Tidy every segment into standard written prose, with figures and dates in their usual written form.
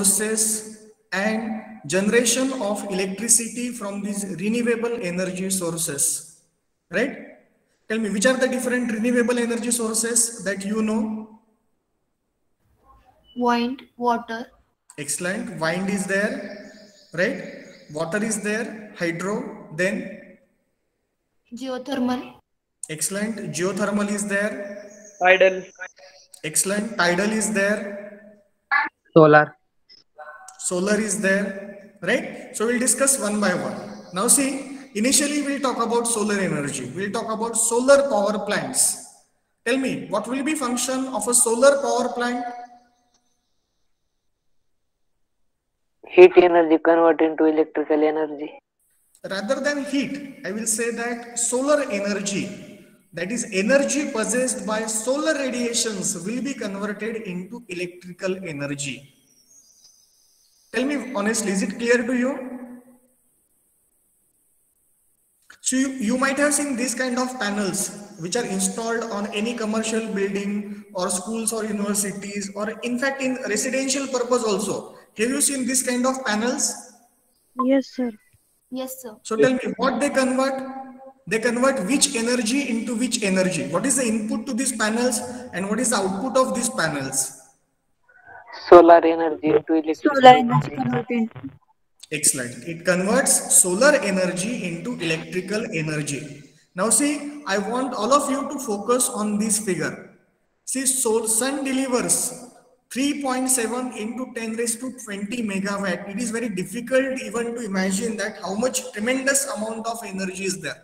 sources and generation of electricity from these renewable energy sources, right? Tell me, which are the different renewable energy sources that you know? Wind, water. Excellent. Wind is there, right? Water is there, hydro, then Geothermal. excellent. Geothermal is there, Tidal. excellent. Tidal is there, Solar. solar is there, right? So we'll discuss one by one. Now see, initially we'll talk about solar energy. We'll talk about solar power plants. Tell me, what will be function of a solar power plant? Heat energy convert into electrical energy. Rather than heat, I will say that solar energy, that is energy possessed by solar radiations, will be converted into electrical energy. Tell me honestly, is it clear to you? So you might have seen this kind of panels which are installed on any commercial building or schools or universities, or in fact in residential purpose also. Have you seen this kind of panels? Yes, sir. Yes, sir. So tell me what they convert. They convert which energy into which energy? What is the input to these panels and what is the output of these panels? Solar energy into electrical Solar energy energy. converted. Excellent. It converts solar energy into electrical energy. Now see, I want all of you to focus on this figure. See, sun delivers 3.7 into 10 raised to 20 megawatt. It is very difficult even to imagine that how much tremendous amount of energy is there,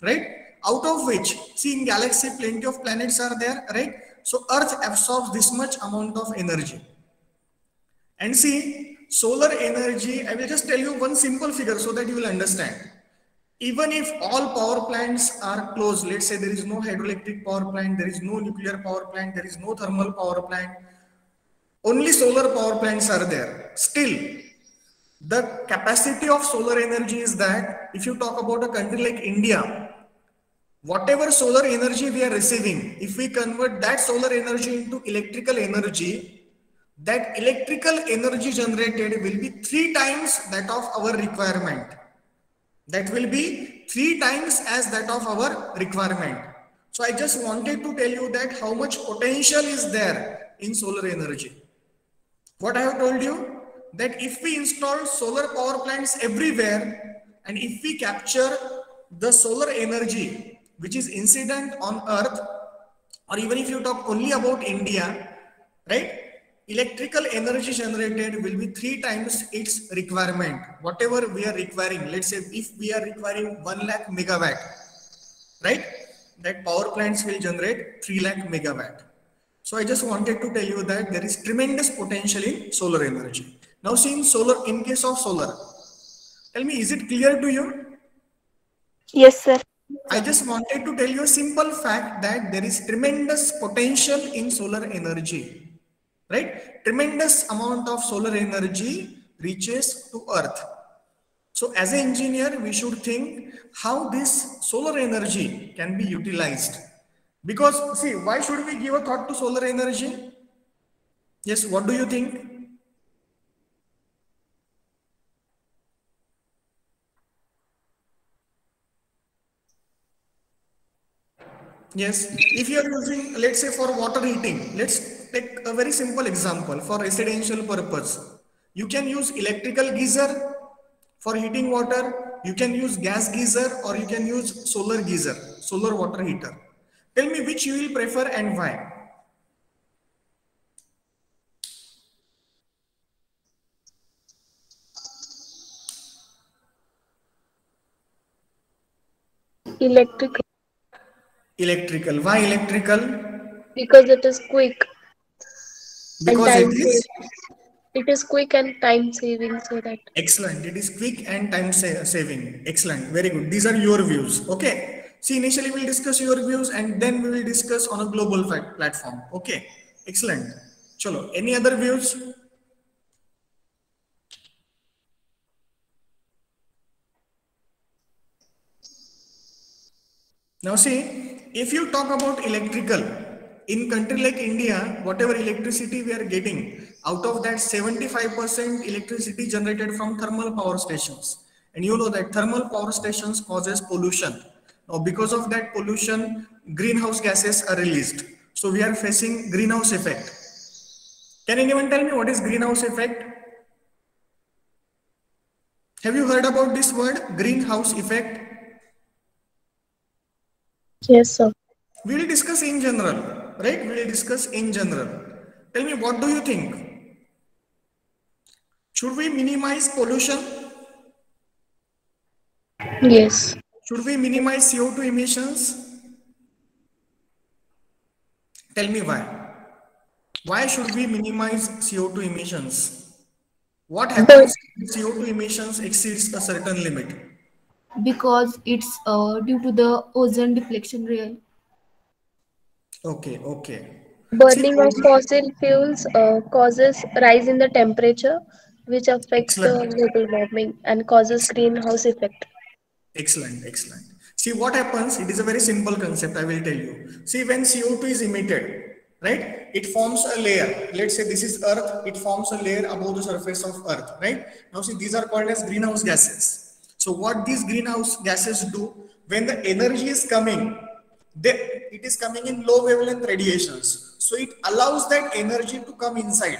right? Out of which, see, in galaxy plenty of planets are there, right? So Earth absorbs this much amount of energy. And see, solar energy, I will just tell you one simple figure so that you will understand. Even if all power plants are closed, let's say there is no hydroelectric power plant, there is no nuclear power plant, there is no thermal power plant, only solar power plants are there. Still, the capacity of solar energy is that if you talk about a country like India, whatever solar energy we are receiving, if we convert that solar energy into electrical energy, that electrical energy generated will be 3 times that of our requirement. That will be 3 times as that of our requirement. So I just wanted to tell you that how much potential is there in solar energy. What I have told you, that if we install solar power plants everywhere and if we capture the solar energy which is incident on Earth, or even if you talk only about India, right? Electrical energy generated will be 3 times its requirement. Whatever we are requiring, let's say if we are requiring 1 lakh megawatt, right? That power plants will generate 3 lakh megawatt. So I just wanted to tell you that there is tremendous potential in solar energy. Now seeing solar, in case of solar, tell me, is it clear to you? Yes, sir. I just wanted to tell you a simple fact that there is tremendous potential in solar energy, right? Tremendous amount of solar energy reaches to Earth. So as an engineer, we should think how this solar energy can be utilized. Because see, why should we give a thought to solar energy? Yes, what do you think? Yes, if you are using, let's say for water heating, let's take a very simple example for residential purpose. You can use electrical geyser for heating water, you can use gas geyser, or you can use solar geyser, solar water heater. Tell me which you will prefer and why. Electrical. Electrical. Why electrical? Because it is quick and Because time it is saving. It is quick and time saving, so that. excellent. It is quick and time saving. Excellent. Very good. These are your views. Okay. See, initially we'll discuss your views and then we will discuss on a global platform. Okay. Excellent. Chalo. Any other views? Now see, if you talk about electrical, in country like India, whatever electricity we are getting, out of that 75% electricity generated from thermal power stations. And you know that thermal power stations causes pollution. Now, because of that pollution, greenhouse gases are released. So we are facing greenhouse effect. Can anyone tell me what is greenhouse effect? Have you heard about this word, greenhouse effect? Yes, sir. We will discuss in general, right? We will discuss in general. Tell me, what do you think? Should we minimize pollution? Yes. Should we minimize CO2 emissions? Tell me why. Why should we minimize CO2 emissions? What happens if CO2 emissions exceeds a certain limit? Because it's due to the ozone depletion real. Okay, okay. Burning of fossil fuels causes rise in the temperature, which affects the Excellent. global warming and causes greenhouse effect. Excellent, excellent. See what happens, it is a very simple concept, I will tell you. See, when CO2 is emitted, right, it forms a layer. Let's say this is Earth, it forms a layer above the surface of Earth, right? Now see, these are called as greenhouse gases. So what these greenhouse gases do, when the energy is coming, it is coming in low wavelength radiations. So it allows that energy to come inside,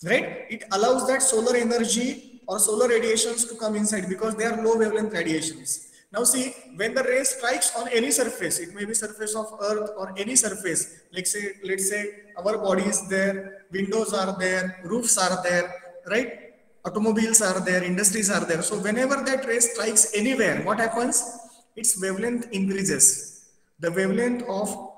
right? It allows that solar energy or solar radiations to come inside because they are low wavelength radiations. Now see, when the ray strikes on any surface, it may be surface of Earth or any surface, let's say our body is there, windows are there, roofs are there, right? Automobiles are there, industries are there. So whenever that ray strikes anywhere, what happens? Its wavelength increases. The wavelength of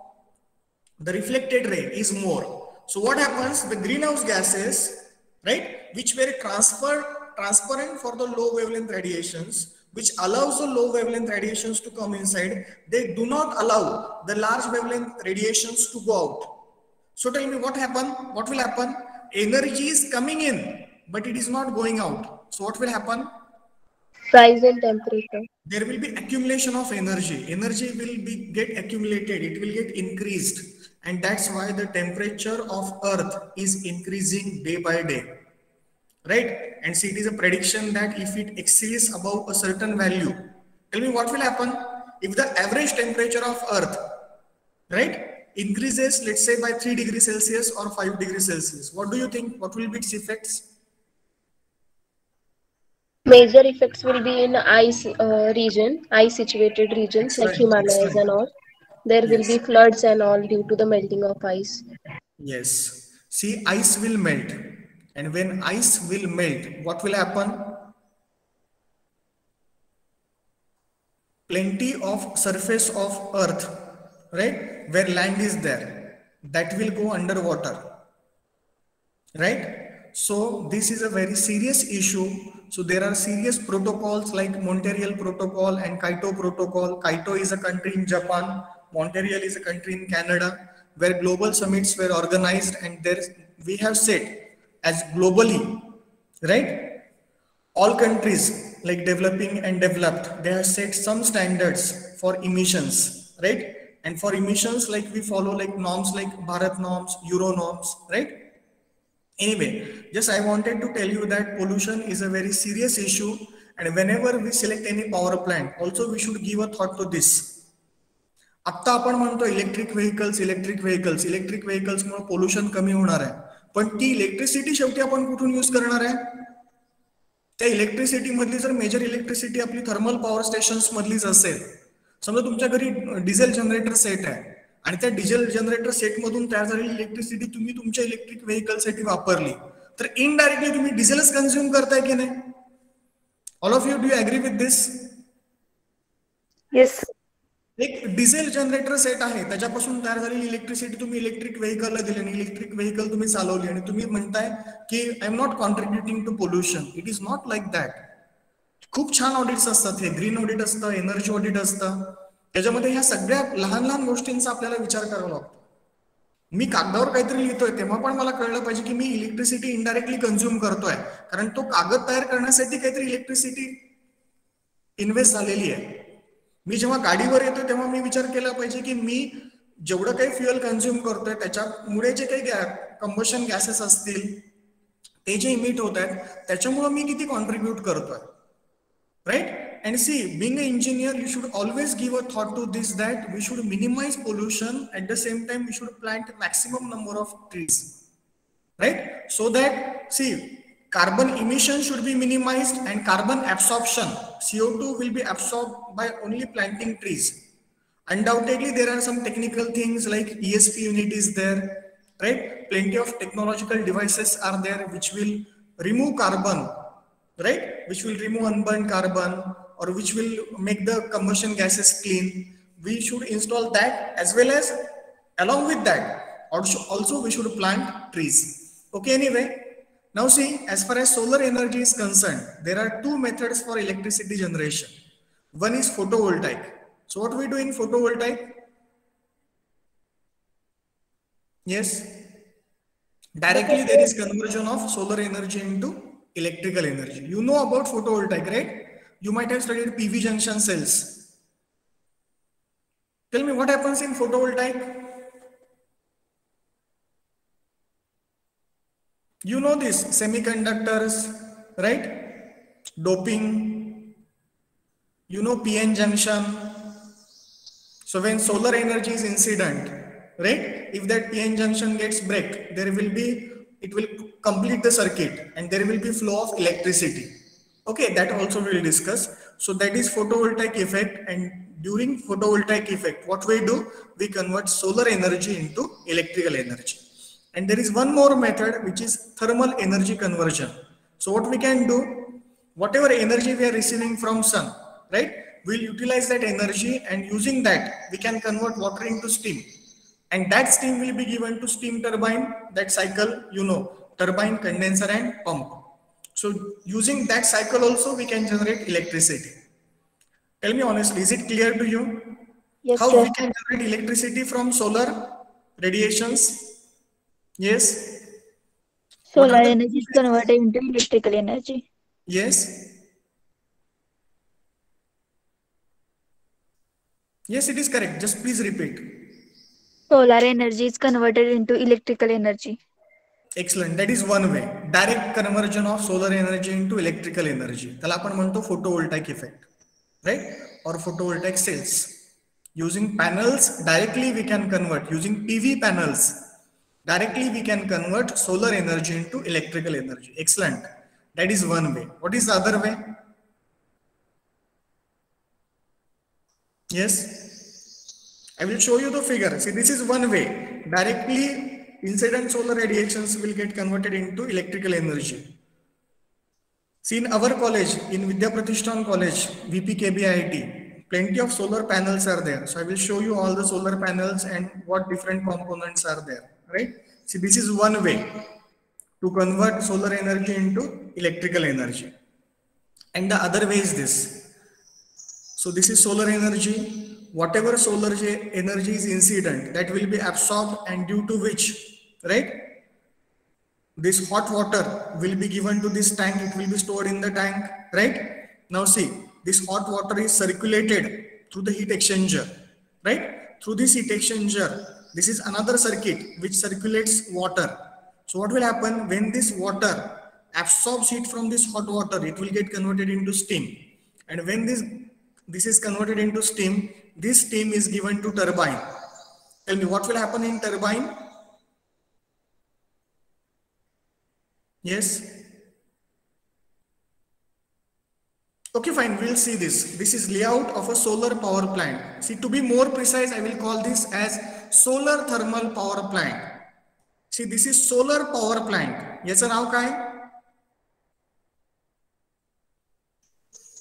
the reflected ray is more. So what happens? The greenhouse gases, right, which were transparent for the low wavelength radiations, which allows the low wavelength radiations to come inside, they do not allow the large wavelength radiations to go out. So tell me what will happen? Energy is coming in, but it is not going out. So what will happen? Rise in temperature. There will be accumulation of energy. Energy will get accumulated. It will get increased. And that's why the temperature of Earth is increasing day by day. Right? And see, it is a prediction that if it exceeds above a certain value, tell me what will happen? If the average temperature of Earth, right, increases, let's say by 3 degrees Celsius or 5 degrees Celsius, what do you think? What will be its effects? Major effects will be in ice situated regions like Himalayas and all. There will be floods and all due to the melting of ice. Yes. See, ice will melt. And when ice will melt, what will happen? Plenty of surface of Earth, right, where land is there, that will go underwater, right? So this is a very serious issue. So there are serious protocols like Montreal Protocol and Kyoto Protocol. Kyoto is a country in Japan. Montreal is a country in Canada, where global summits were organized, and there we have said as globally, right? All countries like developing and developed, they have set some standards for emissions, right? And for emissions, like we follow like norms like Bharat norms, Euro norms, right? Anyway, just I wanted to tell you that pollution is a very serious issue, and whenever we select any power plant, also we should give a thought to this. आता आपण म्हणतो electric vehicles मुळे pollution कमी होणार आहे, पण ती electricity शेवटी आपण कुठून यूज करणार आहे? त्या इलेक्ट्रिसिटी मधली जर मेजर इलेक्ट्रिसिटी आपली थर्मल पॉवर स्टेशन्स मधलीच असेल, समजा तुमच्या घरी डिझेल जनरेटर सेट आहे आणि त्या डिझेल जनरेटर सेट मधून तयार झालेली इलेक्ट्रिसिटी तुम्ही तुमच्या इलेक्ट्रिक व्हेकल साठी वापरली, तर इनडायरेक्टली तुम्ही डिझेलच कन्झ्युम करताय की नाही? All of you, do you agree with this? Yes. एक डिझेल जनरेटर सेट आहे, त्याच्यापासून तयार झालेली इलेक्ट्रिसिटी तुम्ही इलेक्ट्रिक व्हेकलला दिली आणि इलेक्ट्रिक व्हेकल तुम्ही चालवली आणि तुम्ही म्हणताय की I am not contributing to pollution. It is not like that. खूप छान ऑडिट्स असतात, हे ग्रीन ऑडिट असतं, एनर्जी ऑडिट असतं, त्याच्यामध्ये ह्या सगळ्या लहान लहान गोष्टींचा आपल्याला विचार करावा लागतो. मी कागदावर काहीतरी लिहितोय तेव्हा पण मला कळलं पाहिजे की मी इलेक्ट्रिसिटी इनडायरेक्टली कन्झ्युम करतोय, कारण तो कागद तयार करण्यासाठी काहीतरी इलेक्ट्रिसिटी इन्व्हेस्ट झालेली आहे. मी जेव्हा गाडीवर येतो तेव्हा मी विचार केला पाहिजे की मी जेवढं काही फ्युएल कन्झ्युम करतोय त्याच्यामुळे जे काही कंबशन गॅसेस असतील ते जे इमिट होत आहेत त्याच्यामुळे मी किती कॉन्ट्रीब्यूट करतोय, right? And see, being an engineer, you should always give a thought to this, that we should minimize pollution. At the same time, we should plant maximum number of trees, right? So that, see, carbon emission should be minimized and carbon absorption, CO2 will be absorbed by only planting trees. Undoubtedly, there are some technical things like ESP unit is there, right? Plenty of technological devices are there which will remove carbon, right? Which will remove unburned carbon, or which will make the combustion gases clean. We should install that, as well as along with that also we should plant trees. Okay, anyway, now see, as far as solar energy is concerned, there are two methods for electricity generation. One is photovoltaic. So what we do in photovoltaic? Yes, directly there is conversion of solar energy into electrical energy. You know about photovoltaic, right? You might have studied PV junction cells. Tell me what happens in photovoltaic. You know this, semiconductors, right? Doping. You know PN junction. So when solar energy is incident, right? If that PN junction gets break, it will complete the circuit and there will be flow of electricity. Okay, that also we will discuss. So that is photovoltaic effect, and during photovoltaic effect, what we do, we convert solar energy into electrical energy. And there is one more method, which is thermal energy conversion. So what we can do, whatever energy we are receiving from sun, right? We'll utilize that energy, and using that we can convert water into steam. And that steam will be given to steam turbine, that cycle, you know, turbine, condenser and pump. So using that cycle also we can generate electricity. Tell me honestly, is it clear to you? Yes, How sir. we can generate electricity from solar radiations? Yes. Solar energy is converted into electrical energy. Yes. Yes, it is correct. Just please repeat. Solar energy is converted into electrical energy. Excellent. That is one way. Direct conversion of solar energy into electrical energy. त्याला आपण म्हणतो photovoltaic effect, right? Or photovoltaic cells. Using panels, directly we can convert. Using PV panels, directly we can convert solar energy into electrical energy. Excellent. That is one way. What is the other way? Yes. I will show you the figure. See, this is one way. Directly incident solar radiations will get converted into electrical energy. See, in our college, in Vidya Pratishthan College, VPKBIT, plenty of solar panels are there. So I will show you all the solar panels and what different components are there, right? See, this is one way to convert solar energy into electrical energy. And the other way is this. So this is solar energy. Whatever solar energy is incident, that will be absorbed, and due to which, right, this hot water will be given to this tank. It will be stored in the tank, right? Now see, this hot water is circulated through the heat exchanger, right? Through this heat exchanger, this is another circuit which circulates water. So what will happen when this water absorbs heat from this hot water? It will get converted into steam, and when this is converted into steam, this steam is given to turbine. Tell me what will happen in turbine? Yes. Okay, fine. We'll see this. This is layout of a solar power plant. See, to be more precise, I will call this as solar thermal power plant. See, this is solar power plant. Yes, sir. Now, Kai?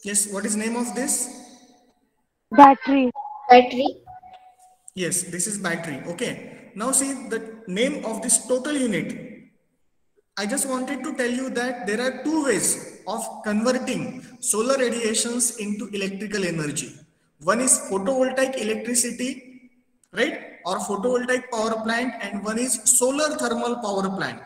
Yes. What is name of this? Battery. Battery. Yes, this is battery. Okay. Now see the name of this total unit. I just wanted to tell you that there are two ways of converting solar radiations into electrical energy. One is photovoltaic electricity, right? Or photovoltaic power plant, and one is solar thermal power plant.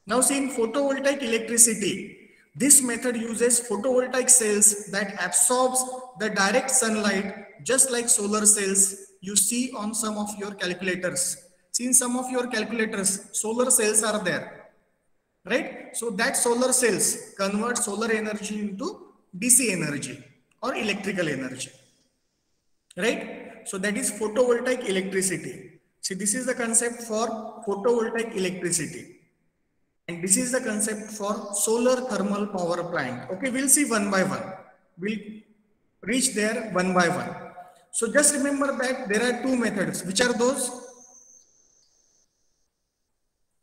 Now see, in photovoltaic electricity, this method uses photovoltaic cells that absorbs the direct sunlight just like solar cells, you see on some of your calculators. See, in some of your calculators, solar cells are there, right? So that solar cells convert solar energy into DC energy or electrical energy, right? So that is photovoltaic electricity. See, this is the concept for photovoltaic electricity. And this is the concept for solar thermal power plant. Okay, we'll see one by one. We'll reach there one by one. So just remember that there are two methods. Which are those?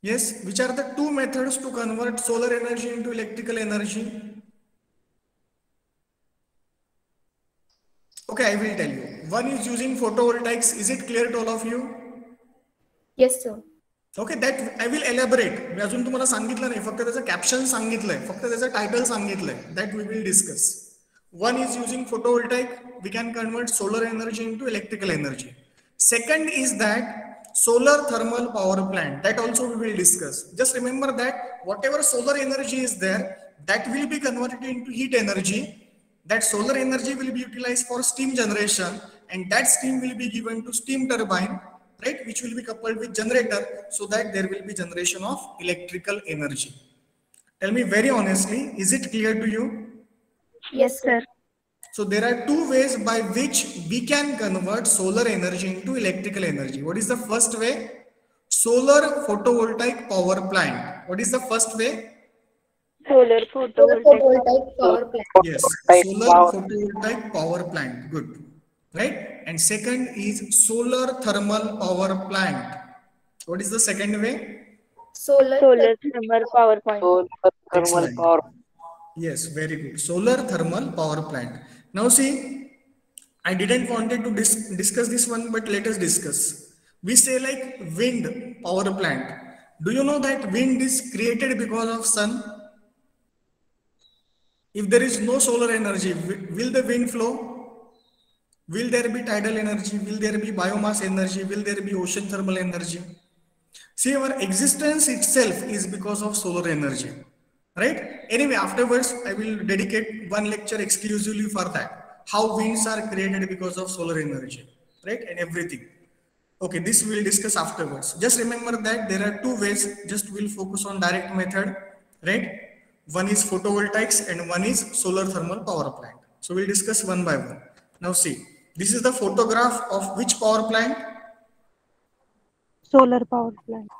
Yes, which are the two methods to convert solar energy into electrical energy? Okay, I will tell you. One is using photovoltaics. Is it clear to all of you? Yes, sir. Okay that I will elaborate. मी अजून तुम्हाला सांगितलं नाही, फक्त त्याचं caption सांगितलंय, फक्त त्याचं टायटल सांगितलंय. That we will discuss. One is using photovoltaic, we can convert solar energy into electrical energy. Second is that solar thermal power plant, that also we will discuss. Just remember that whatever solar energy is there, that will be converted into heat energy. That solar energy will be utilized for steam generation, and that steam will be given to steam turbine, right, which will be coupled with generator, so that there will be generation of electrical energy. Tell me very honestly, is it clear to you? Yes, sir. So there are two ways by which we can convert solar energy into electrical energy. What is the first way? Solar photovoltaic power plant. What is the first way? Solar photovoltaic power plant. Yes, solar photovoltaic power plant. Good. Right? And second is solar thermal power plant. What is the second way? Solar thermal power plant. Solar thermal Excellent. power. Yes, very good. Solar thermal power plant. Now see, I didn't wanted to discuss this one, but let us discuss. We say like wind power plant. Do you know that wind is created because of sun? If there is no solar energy, will the wind flow? Will there be tidal energy? Will there be biomass energy? Will there be ocean thermal energy? See, our existence itself is because of solar energy. Right? Anyway, afterwards, I will dedicate one lecture exclusively for that. How winds are created because of solar energy. Right? And everything. Okay, this we will discuss afterwards. Just remember that there are two ways. Just we'll focus on direct method. Right? One is photovoltaics and one is solar thermal power plant. So we'll discuss one by one. Now see, this is the photograph of which power plant? Solar power plant.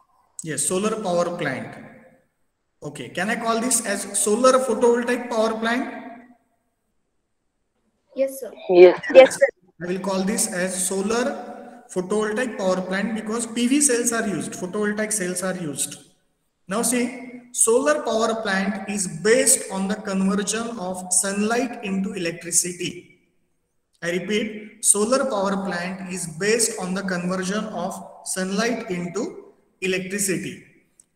Yes, solar power plant. Okay, can I call this as solar photovoltaic power plant? Yes, sir. Yes. Yes, sir. I will call this as solar photovoltaic power plant because PV cells are used, photovoltaic cells are used. Now see, solar power plant is based on the conversion of sunlight into electricity. I repeat, solar power plant is based on the conversion of sunlight into electricity.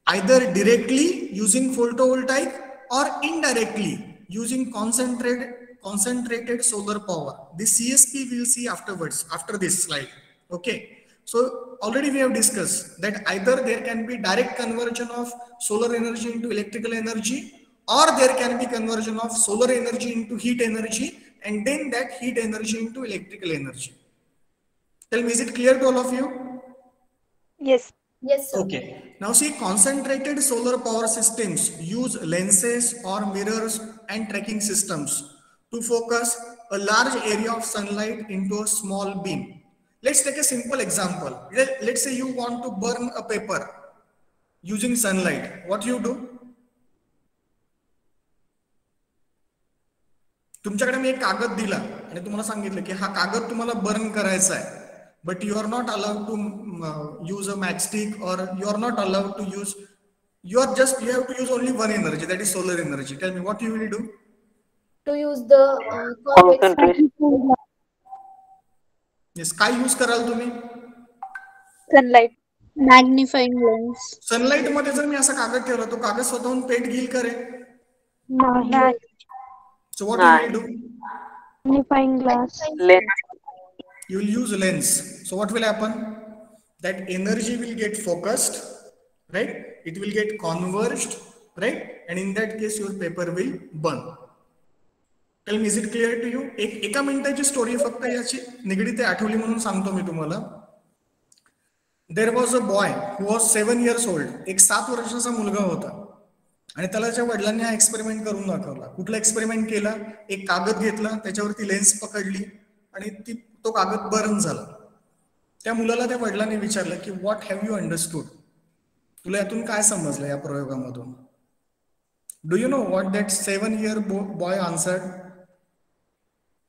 Either directly using photovoltaic or indirectly using concentrated solar power. This CSP we'll see afterwards, after this slide. Okay. So already we have discussed that either there can be direct conversion of solar energy into electrical energy, or there can be conversion of solar energy into heat energy, and then that heat energy into electrical energy. Tell me, is it clear to all of you? Yes. Yes, sir. Okay. Now see, concentrated solar power systems use lenses or mirrors and tracking systems to focus a large area of sunlight into a small beam. Let's take a simple example. Let's say you want to burn a paper using sunlight. What you do? तुमच्याकडे मी एक कागद दिला आणि तुम्हाला सांगितलं की हा कागद तुम्हाला बर्न करायचा आहे. But you are not allowed to use a matchstick, or you are not allowed to use, you have to use only one energy, that is solar energy. Tell me what you will do? To use the Concentration. Yes, काय use कराल तुम्ही? Sunlight. Magnifying lens. Sunlight मध्ये जर मी असा कागद ठेवला, तो कागद स्वतःहून पेट घेईल का रे? नाही. So what you will do? Magnifying glass. Lens. You will use lens. So what will happen? That energy will get focused, right? It will get converged, right? And in that case, your paper will burn. Tell me, is it clear to you? एका मिनिटाची story फक्त याची निगडीत आठवली म्हणून सांगतो मी तुम्हाला. There was a boy who was 7 years old. एक 7 वर्षाचा मुलगा होता आणि त्याला त्याच्या वडिलांनी हा एक्सपेरिमेंट करून दाखवला. कुठला एक्सपेरिमेंट केला? एक कागद घेतला, त्याच्यावरती लेन्स पकडली आणि तो कागद बर्न झाला. त्या मुलाला त्या वडिलांनी विचारलं की व्हॉट हॅव यू अंडरस्टूड? तुला यातून काय समजलं या प्रयोगामधून? Do you know what that 7 year boy answered?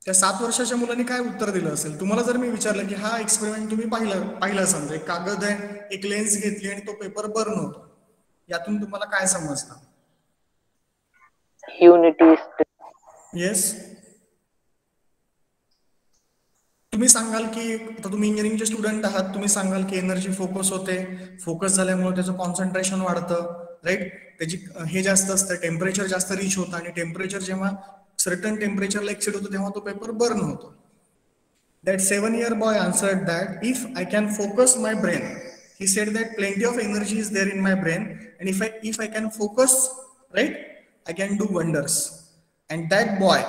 त्या 7 वर्षाच्या मुलांनी काय उत्तर दिलं असेल? तुम्हाला जर मी विचारलं की हा एक्सपेरिमेंट तुम्ही पाहिला समजा, एक कागद आहे, एक लेन्स घेतली आणि तो पेपर बर्न होतो, यातून तुम्हाला काय समजतं? युनिटी. येस. तुम्ही सांगाल की आता तुम्ही इंजिनिअरिंगचे स्टुडंट आहात, तुम्ही सांगाल की एनर्जी फोकस होते, फोकस झाल्यामुळे त्याचं कॉन्सन्ट्रेशन वाढतं, राईट? त्याची हे जास्त असतं, टेम्परेचर जास्त रीच होतं आणि टेम्परेचर जेव्हा सर्टन टेम्परेचरला एक्सिड होतो तेव्हा तो पेपर बर्न होतो. That 7 year boy answered that if I can focus my brain, he said that plenty of energy is there in my brain and if I can focus, right, I can do wonders. And that boy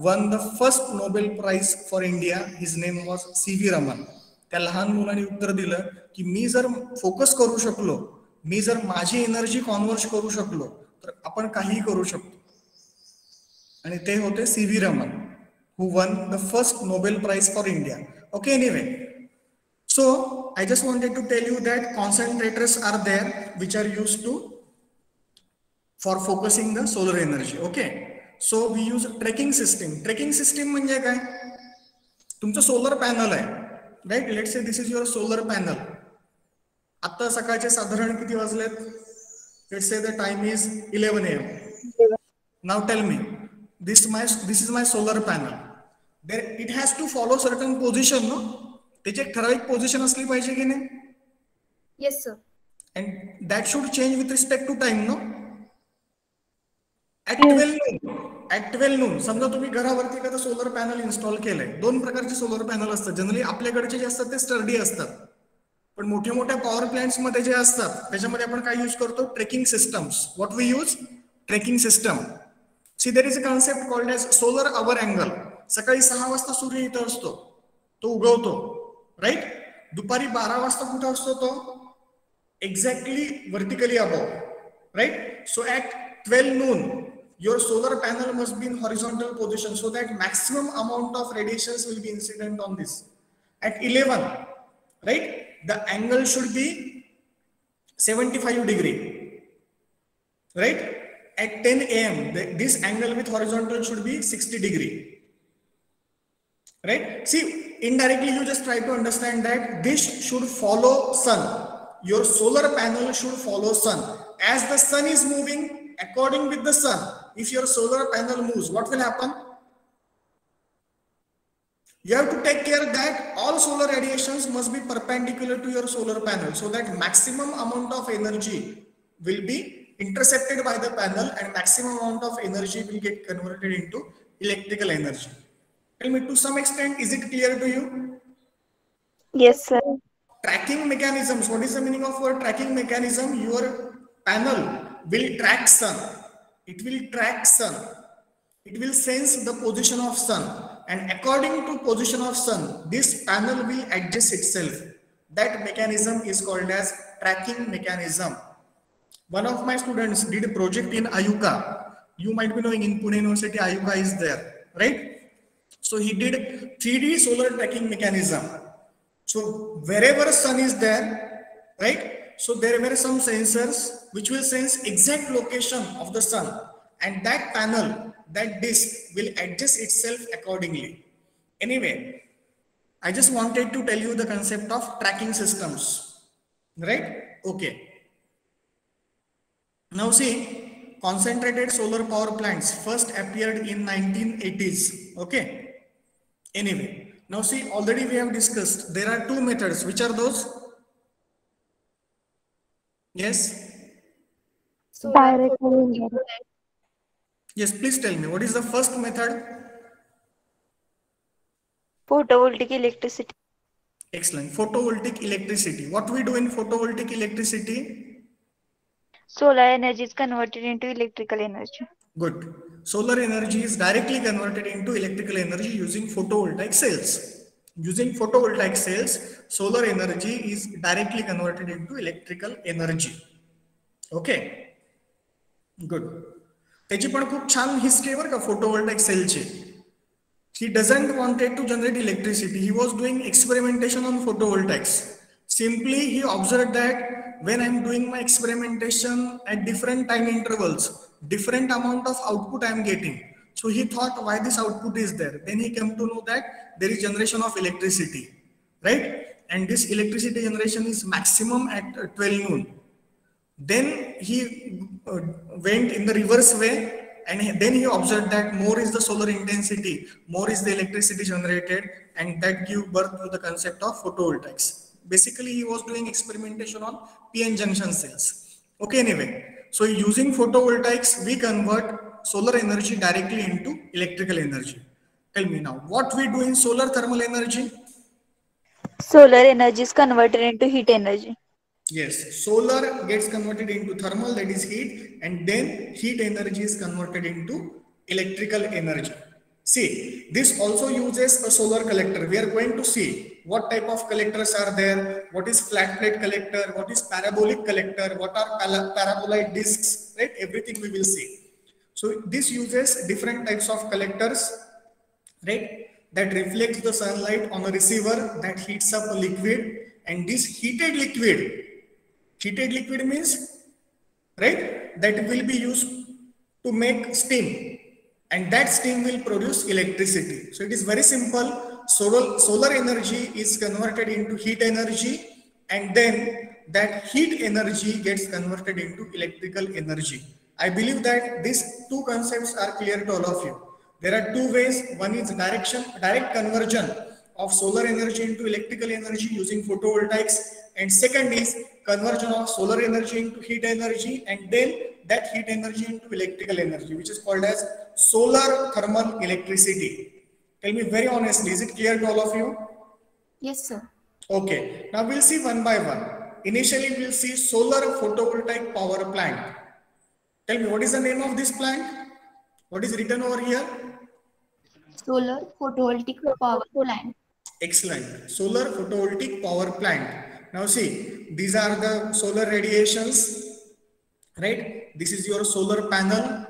won the first Nobel Prize for India. His name was C.V. Raman. त्या लहान मुलाने उत्तर दिलं की मी जर focus करू शकलो, मी जर माझी एनर्जी कॉन्व्हर्ट करू शकलो तर आपण काहीही करू शकतो. आणि ते होते C.V. Raman, who won the first Nobel Prize for India. Okay, anyway. So, I just wanted to tell you that concentrators are there which are used for focusing the solar energy. Okay. So, we use tracking system. Tracking system म्हणजे काय? तुमचं solar panel आहे, right? Let's say this is your solar panel. आता सकाळचे साधारण किती वाजलेत? Let's say the time is 11 AM. Now tell me, this is my solar panel. There it has to follow certain position, no? त्याची एक ठराविक position असली पाहिजे की नाही? Yes, sir. And that should change with respect to time, no? At 12 noon समजा तुम्ही घरावरती एखादं सोलर पॅनल इन्स्टॉल केलंय. 2 प्रकारचे सोलर पॅनल असतात. जनरली आपल्याकडचे जे असतात ते स्टर्डी असतात, पण मोठ्या मोठ्या पॉवर प्लांट्स मध्ये जे असतात त्याच्यामध्ये आपण काय यूज करतो? Tracking systems. What we use? Tracking system. See, there is a concept called as solar hour angle. सकाळी 6 वाजता सूर्य इथं असतो, तो उगवतो, राईट? दुपारी 12 वाजता कुठं असतो तो? Exactly vertically above, right? So at 12 noon your solar panel must be in horizontal position so that maximum amount of radiations will be incident on this. At 11, right, the angle should be 75 degree, right? At 10 AM, this angle with horizontal should be 60 degree. Right? See, indirectly you just try to understand that this should follow sun. Your solar panel should follow sun. As the sun is moving according with the sun, if your solar panel moves, what will happen? You have to take care that all solar radiations must be perpendicular to your solar panel so that maximum amount of energy will be intercepted by the panel and maximum amount of energy will get converted into electrical energy. Tell me, to some extent, is it clear to you? Yes, sir. Tracking mechanisms. What is the meaning of word tracking mechanism? Your panel will track sun. It will track sun. It will sense the position of sun, and according to position of sun, this panel will adjust itself. That mechanism is called as tracking mechanism. One of my students did a project in Ayuka. You might be knowing in Pune University, Ayuka is there, right? So he did 3D solar tracking mechanism. So wherever sun is there, right? So there were some sensors which will sense exact location of the sun, and that panel, that disk will adjust itself accordingly. Anyway, I just wanted to tell you the concept of tracking systems, right? Okay. Now see, concentrated solar power plants first appeared in 1980s. Okay. Anyway, now see, already we have discussed there are 2 methods. Which are those? Yes. Direct and indirect. Yes, please tell me, what is the first method? Photovoltaic electricity. Excellent. Photovoltaic electricity. What we do in photovoltaic electricity? Solar energy is converted into electrical energy. Good. Solar energy is directly converted into electrical energy using photovoltaic cells. Using photovoltaic cells, solar energy is directly converted into electrical energy. Okay. Good. त्याची पण खूप छान history बरं का photovoltaic सेलची. He doesn't wanted to generate electricity. He was doing experimentation on photovoltaics. Simply, he observed that when I'm doing my experimentation at different time intervals, different amount of output I'm getting. So he thought why this output is there. Then he came to know that there is generation of electricity, right? And this electricity generation is maximum at 12 noon. Then he went in the reverse way, and then he observed that more is the solar intensity, more is the electricity generated, and that give birth to the concept of photovoltaics. Basically, he was doing experimentation on PN junction cells. Okay, anyway, so using photovoltaics, we convert solar energy directly into electrical energy. Tell me now, what we do in solar thermal energy? Solar energy is converted into heat energy. Yes, solar gets converted into thermal, that is heat, and then heat energy is converted into electrical energy. See, this also uses a solar collector. We are going to see what type of collectors are there, what is flat plate collector, what is parabolic collector, what are paraboloid discs, right? Everything we will see. So this uses different types of collectors, right? That reflects the sunlight on a receiver that heats up a liquid, and this heated liquid means, right, that will be used to make steam, and that steam will produce electricity. So it is very simple. Solar energy is converted into heat energy, and then that heat energy gets converted into electrical energy. I believe that these two concepts are clear to all of you. There are two ways. One is direct conversion of solar energy into electrical energy using photovoltaics, and second is conversion of solar energy into heat energy, and then that heat energy into electrical energy, which is called as solar thermal electricity. Tell me very honestly, is it clear to all of you? Yes, sir. Okay, now we'll see one by one. Initially, we'll see solar photovoltaic power plant. Tell me, what is the name of this plant? What is written over here? Solar photovoltaic power plant. Excellent. Solar photovoltaic power plant. Now see, these are the solar radiations, right? This is your solar panel.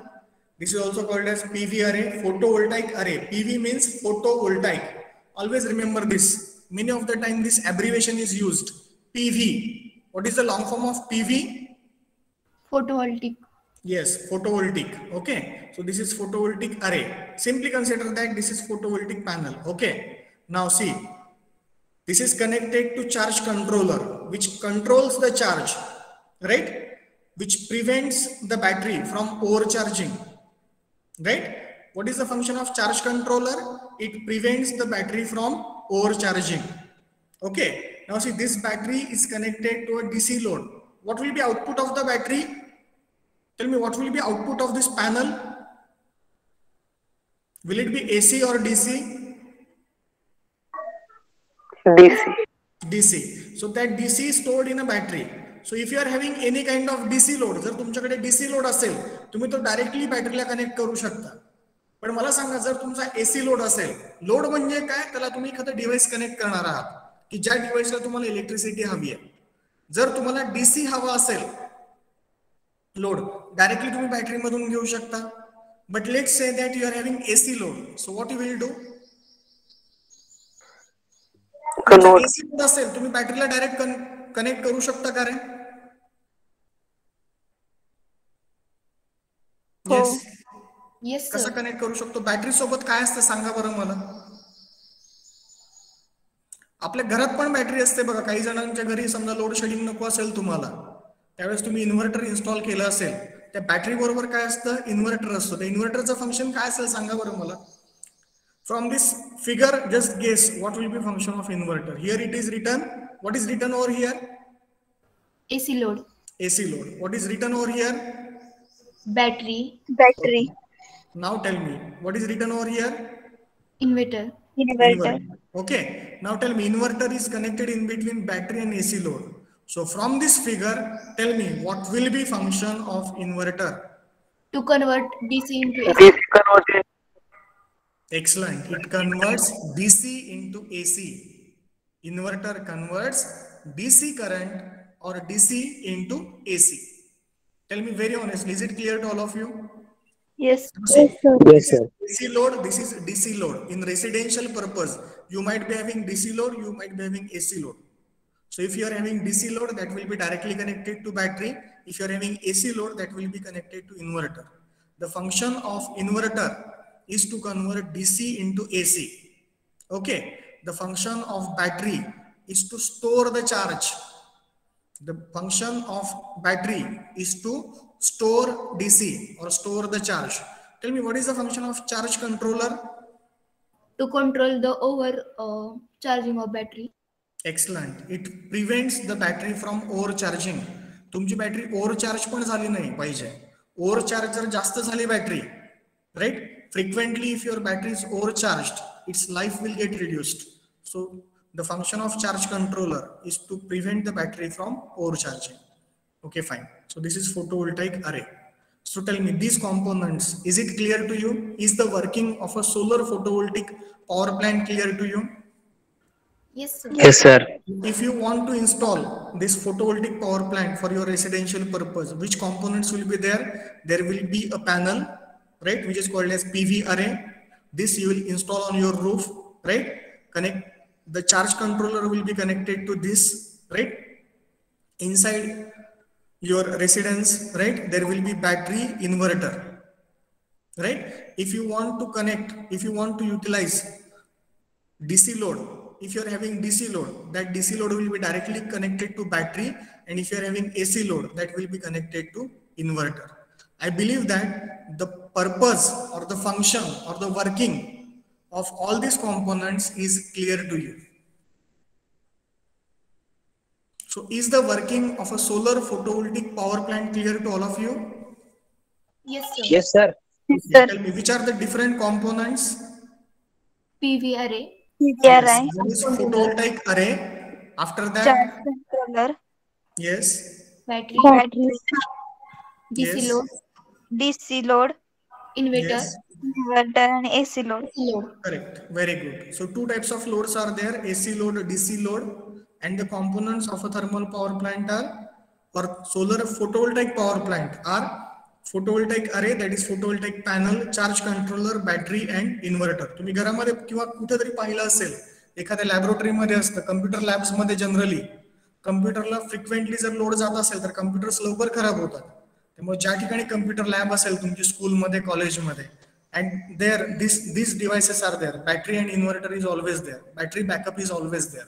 This is also called as PV array, photovoltaic array. PV means photovoltaic. Always remember this. Many of the time this abbreviation is used. PV. What is the long form of PV? Photovoltaic. Yes, photovoltaic. Okay. So this is photovoltaic array. Simply consider that this is photovoltaic panel. Okay. Now see, this is connected to charge controller, which controls the charge, right? Which prevents the battery from overcharging, right? What is the function of charge controller? It prevents the battery from overcharging. Okay. Now see, this battery is connected to a DC load. What will be output of the battery? Tell me, what will be output of this panel? Will it be AC or DC? DC. DC. So that DC is stored in a battery. So if you are having any kind of DC load, जर तुमच्याकडे DC load असेल, तुम्ही तो directly बॅटरीला connect करू शकता. पण मला सांगा, जर तुमचा AC लोड असेल, लोड म्हणजे काय? त्याला तुम्ही एखादं डिव्हाइस कनेक्ट करणार आहात, की ज्या डिव्हाइसला तुम्हाला इलेक्ट्रिसिटी हवी आहे. जर तुम्हाला DC हवा असेल लोड, डायरेक्टली तुम्ही बॅटरी मधून घेऊ शकता. But let's say that you are having AC load. So what you will do? AC load असेल, तुम्ही बॅटरीला डायरेक्ट कनेक्ट करू शकता का रे? Yes. Yes, कसं sir. कनेक्ट करू शकतो? बॅटरी सोबत काय असतं सांगा बरं मला. आपल्या घरात पण बॅटरी असते बघा. काही जणांच्या घरी समजा लोड शेडिंग नको असेल तुम्हाला, त्यावेळेस तुम्ही इन्व्हर्टर इन्स्टॉल केलं असेल, त्या बॅटरी बरोबर काय असतं? इन्व्हर्टर असतो. त्या इन्व्हर्टरचं फंक्शन काय असेल सांगा बरं मला. From this figure, just guess what will be function of inverter. Here it is written. What is written over here? AC load. AC load. What is written over here? Battery. Battery. Now tell me, what is written over here? Inverter. Inverter. Okay. Now tell me, inverter is connected in between battery and AC load. So from this figure, tell me what will be function of inverter. To convert DC into AC. DC converted. Excellent. It converts DC into AC. Inverter converts DC current or DC into AC. Tell me very honestly, is it clear to all of you? Yes. See, Yes, sir. AC load, this is DC load. In residential purpose, you might be having DC load, you might be having AC load. So if you are having DC load, that will be directly connected to battery. If you are having AC load, that will be connected to inverter. The function of inverter is to convert DC into AC. Okay. The function of battery is to store the charge. The function of battery is to store DC or store the charge. Tell me, what is the function of charge controller? To control the over charging of battery. Excellent. It prevents the battery from overcharging. तुमची battery overcharge पण झाली नाही पाहिजे. Overcharge जर जास्त झाली battery, right, frequently if your battery is overcharged, its life will get reduced. So the function of charge controller is to prevent the battery from overcharging. Okay, fine. So this is photovoltaic array. So tell me, these components, is it clear to you? Is the working of a solar photovoltaic power plant clear to you? Yes, sir. Yes, sir. If you want to install this photovoltaic power plant for your residential purpose, which components will be there? There will be a panel, right, which is called as PV array. This you will install on your roof, right? Connect the charge controller will be connected to this, right? Inside your residence, right, there will be battery inverter, right? If you want to connect, if you want to utilize DC load, if you're having DC load, that DC load will be directly connected to battery, and if you're having AC load, that will be connected to inverter. I believe that the purpose or the function or the working of all these components is clear to you. So is the working of a solar photovoltaic power plant clear to all of you? Yes, sir. Yes, sir. Yes, sir. Tell me, which are the different components? PV array. PVRI. One is photovoltaic array. After that, Charge controller. yes, Battery. Battery. DC yes, load. DC load. Inverter. yes, Inverter and AC load. Load. correct. Very good. So two types of loads are there: AC load, DC load, and the components of a thermal power plant are, or solar photovoltaic power plant are, photovoltaic array, that is photovoltaic panel, charge controller, battery and inverter. तुम्ही घरामध्ये किंवा कुठेतरी पाहिलं असेल, एखाद्या laboratory मध्ये असतं, computer labs मध्ये जनरली कम्प्युटरला फ्रिक्वेंटली जर लोड जात असेल तर कम्प्युटर्स लवकर खराब होतात. त्यामुळे ज्या ठिकाणी कम्प्युटर लॅब असेल तुमची स्कूलमध्ये, कॉलेजमध्ये, and there these devices are there, battery and inverter is always there, battery backup is always there.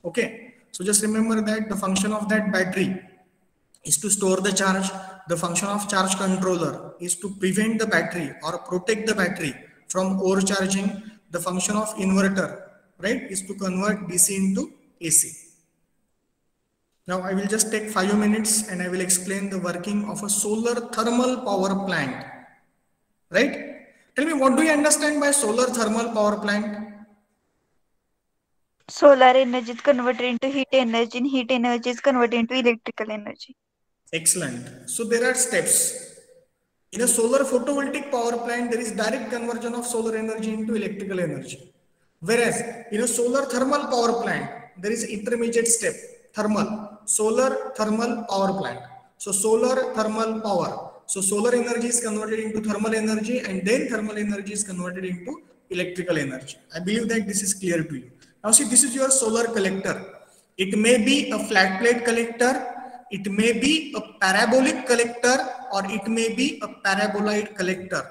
Okay, so just remember that the function of that battery is to store the charge. The function of charge controller is to prevent the battery or protect the battery from overcharging. The function of inverter, right, is to convert DC into AC. Now I will just take 5 minutes and I will explain the working of a solar thermal power plant, right? Tell me, what do you understand by solar thermal power plant? Solar energy is converted into heat energy, and heat energy is converted into electrical energy. Excellent. So there are steps. In a solar photovoltaic power plant, there is direct conversion of solar energy into electrical energy. Whereas in a solar thermal power plant, there is intermediate step, thermal, solar thermal power plant. So solar thermal power. So solar energy is converted into thermal energy, and then thermal energy is converted into electrical energy. I believe that this is clear to you. Now see, this is your solar collector. It may be a flat plate collector, it may be a parabolic collector, or it may be a paraboloid collector,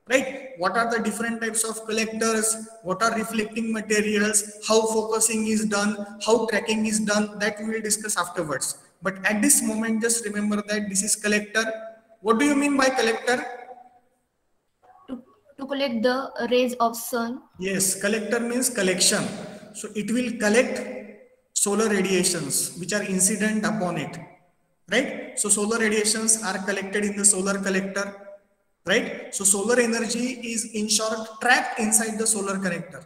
right? What are the different types of collectors? What are reflecting materials? How focusing is done? How tracking is done? That we will discuss afterwards. But at this moment, just remember that this is collector. What do you mean by collector? To collect the rays of sun. Yes, collector means collection. So it will collect solar radiations which are incident upon it, right? So solar radiations are collected in the solar collector, right? So solar energy is in short trapped inside the solar collector.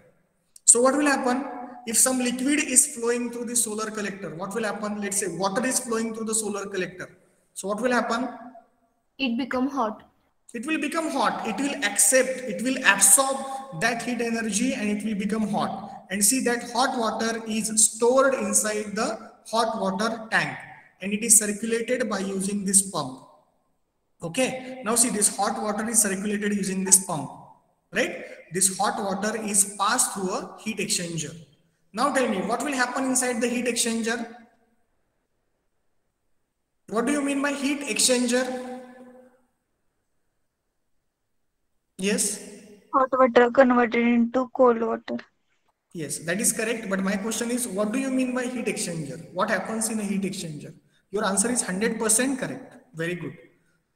So what will happen if some liquid is flowing through the solar collector? What will happen? Let's say water is flowing through the solar collector. So what will happen? It become hot. It will become hot. It will accept, it will absorb that heat energy and it will become hot. And see that hot water is stored inside the hot water tank and it is circulated by using this pump. Okay, now see this hot water is circulated using this pump, right? This hot water is passed through a heat exchanger. Now tell me, what will happen inside the heat exchanger? What do you mean by heat exchanger? Yes? Hot water converted into cold water. Yes, that is correct. But my question is, what do you mean by heat exchanger? What happens in a heat exchanger? Your answer is 100% correct. Very good.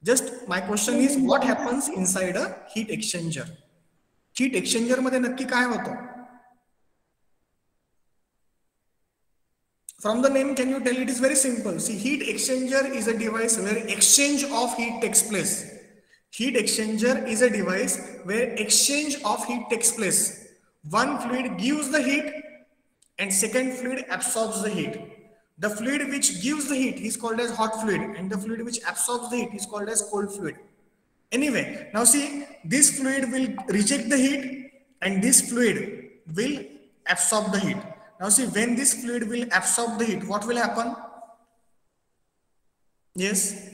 Just my question is, what happens inside a heat exchanger? Heat exchanger मध्ये नक्की काय होतं? From the name, can you tell? It is very simple. See, heat exchanger is a device where exchange of heat takes place. Heat exchanger is a device where exchange of heat takes place. One fluid gives the heat and second fluid absorbs the heat. The fluid which gives the heat is called as hot fluid and the fluid which absorbs the heat is called as cold fluid. Anyway, now see, this fluid will reject the heat and this fluid will absorb the heat. Now see, when this fluid will absorb the heat, what will happen? Yes.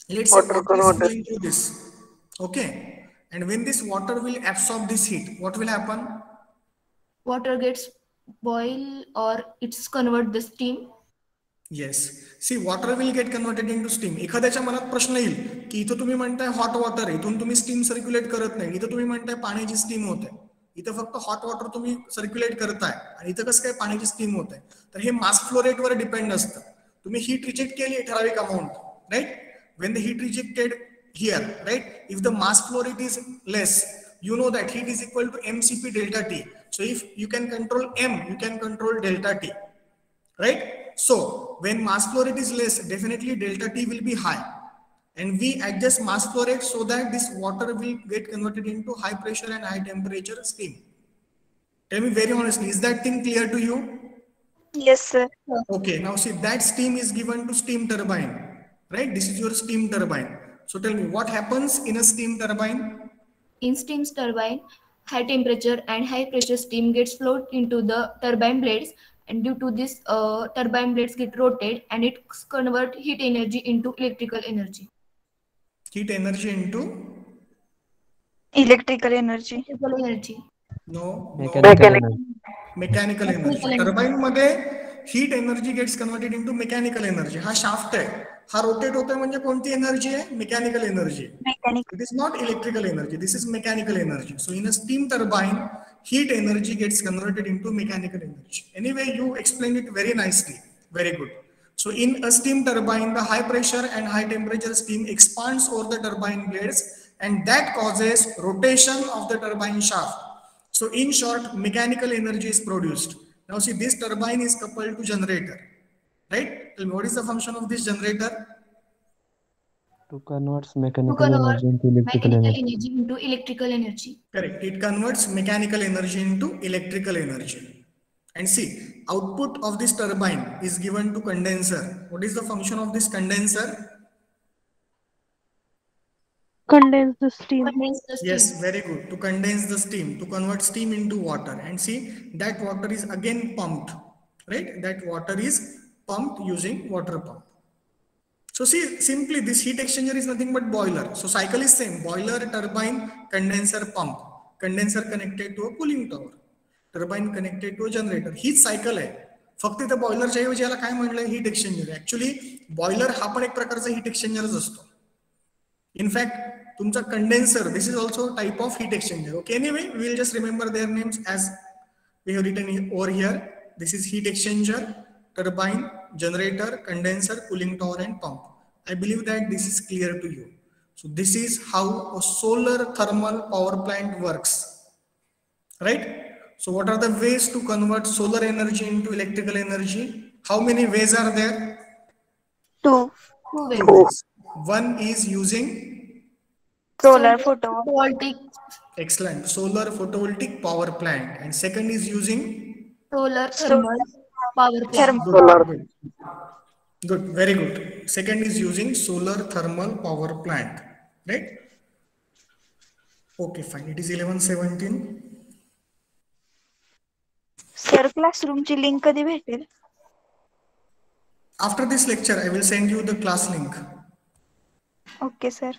Let's say Water water is converted. flowing through this. Okay. And when this water will absorb this heat, what will happen? Water gets boil or it's convert the steam. Yes. See, water will get converted into steam. एखाद्याच्या मनात प्रश्न येईल की इथं तुम्ही म्हणताय hot water आहे, इथून तुम्ही स्टीम सर्क्युलेट करत नाही, इथं तुम्ही म्हणताय पाण्याची स्टीम होते, इथं फक्त हॉट वॉटर तुम्ही सर्क्युलेट करताय आणि इथं कसं काय पाण्याची स्टीम होते? तर हे मास फ्लो रेटवर डिपेंड असतं. तुम्ही हीट रिजेक्ट केली ठराविक amount, right? When the heat rejected here, right? If the mass flow rate is less, you know that heat is equal to mCp delta T. So if you can control M, you can control delta T, right? So when mass flow rate is less, definitely delta T will be high. And we adjust mass flow rate so that this water will get converted into high pressure and high temperature steam. Tell me very honestly, is that thing clear to you? Yes, sir. Okay, now see that steam is given to steam turbine. Right, this is your steam turbine. So tell me, what happens in a steam turbine? In steam turbine, high temperature and high pressure steam gets flowed into the turbine blades, and due to this, turbine blades get rotated and it convert heat energy into electrical energy. Heat energy into? Electrical energy. Electrical energy. No. Mechanical energy. Mechanical energy. Turbine मध्ये heat energy gets converted into mechanical energy. हा shaft आहे, हा rotate होतोय म्हणजे कोणती energy आहे? Mechanical energy. Mechanical. It is not electrical energy. This is mechanical energy. So in a steam turbine, heat energy gets converted into mechanical energy. Anyway, you explained it very nicely. Very good. So in a steam turbine, the high pressure and high temperature steam expands over the turbine blades and that causes rotation of the turbine shaft. So in short, mechanical energy is produced. Now see, this turbine is coupled to generator, right? Tell me, what is the function of this generator? To convert mechanical energy into electrical energy. Correct. It converts mechanical energy into electrical energy. And see, output of this turbine is given to condenser. What is the function of this condenser? Condense the steam. Yes, very good. To condense the steam, to convert steam into water. And see, that water is again pumped, right? That water is pumped using water pump. So see, simply this heat exchanger is nothing but boiler. So cycle is same: boiler, turbine, condenser, pump. Condenser connected to a cooling tower, turbine connected to a generator. हीच cycle आहे. फक्त इथे बॉयलरच्या ऐवजी याला काय म्हणलंय? Heat exchanger. Actually boiler हा पण एक प्रकारचा हीट एक्सचेंजरच असतो. इनफॅक्ट तुमचा condenser, this is also type of heat exchanger. Okay, anyway we will just remember their names as we have written over here. This is heat exchanger, turbine, generator, condenser, cooling tower and pump. I believe that this is clear to you. So this is how a solar thermal power plant works, right? So what are the ways to convert solar energy into electrical energy? How many ways are there? Two. Two ways. One is using Solar photovoltaic. excellent solar photovoltaic power plant, and second is using Solar thermal power plant. Thermal. Good, very good. Second is using solar thermal power plant, right? Okay, fine. It is 11:17. Sir क्लासरूमची link कधी भेटेल? After this lecture, I will send you the class link. Okay sir.